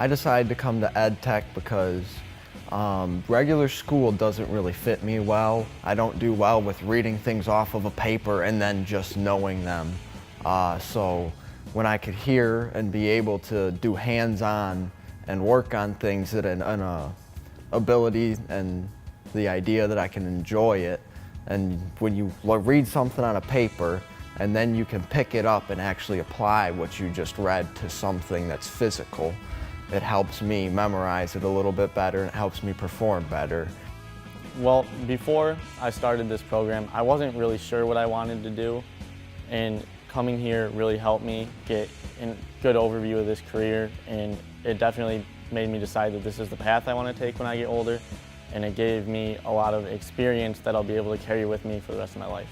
I decided to come to ed tech because regular school doesn't really fit me well. I don't do well with reading things off of a paper and then just knowing them. So when I could hear and be able to do hands-on and work on things that an ability and the idea that I can enjoy it, and when you read something on a paper and then you can pick it up and actually apply what you just read to something that's physical, it helps me memorize it a little bit better and it helps me perform better. Well, before I started this program, I wasn't really sure what I wanted to do, and coming here really helped me get a good overview of this career, and it definitely made me decide that this is the path I want to take when I get older, and it gave me a lot of experience that I'll be able to carry with me for the rest of my life.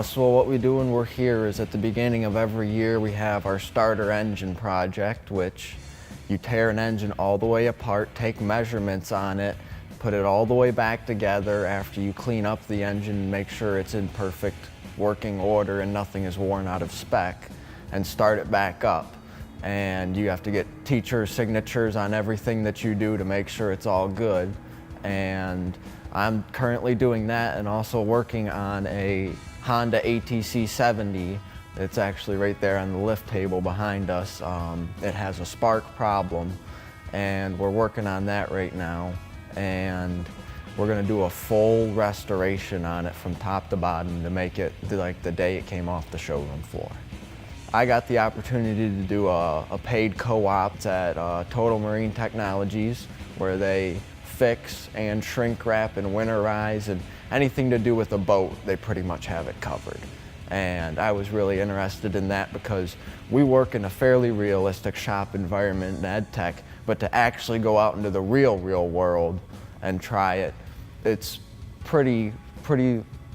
So what we do when we're here is at the beginning of every year we have our starter engine project, which you tear an engine all the way apart, take measurements on it, put it all the way back together after you clean up the engine and make sure it's in perfect working order and nothing is worn out of spec, and start it back up. And you have to get teacher signatures on everything that you do to make sure it's all good. And I'm currently doing that and also working on a Honda ATC 70. It's actually right there on the lift table behind us. It has a spark problem and we're working on that right now. And we're gonna do a full restoration on it from top to bottom to make it like the day it came off the showroom floor. I got the opportunity to do a paid co-op at Total Marine Technologies, where they fix and shrink wrap and winterize, and anything to do with a boat, they pretty much have it covered. And I was really interested in that because we work in a fairly realistic shop environment in ed tech, but to actually go out into the real world and try it, it's pretty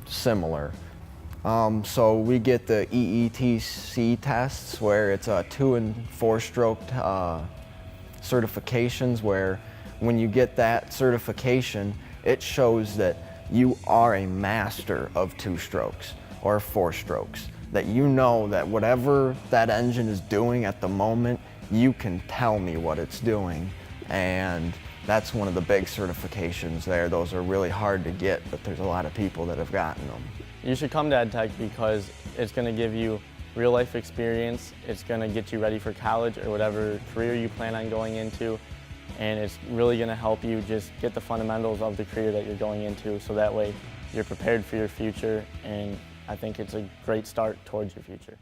similar. So we get the EETC tests, where it's a 2- and 4-stroke certifications, where when you get that certification, it shows that you are a master of 2 strokes or 4 strokes. That you know that whatever that engine is doing at the moment, you can tell me what it's doing. And that's one of the big certifications there. Those are really hard to get, but there's a lot of people that have gotten them. You should come to ed tech because it's going to give you real life experience, it's going to get you ready for college or whatever career you plan on going into, and it's really going to help you just get the fundamentals of the career that you're going into, so that way you're prepared for your future, and I think it's a great start towards your future.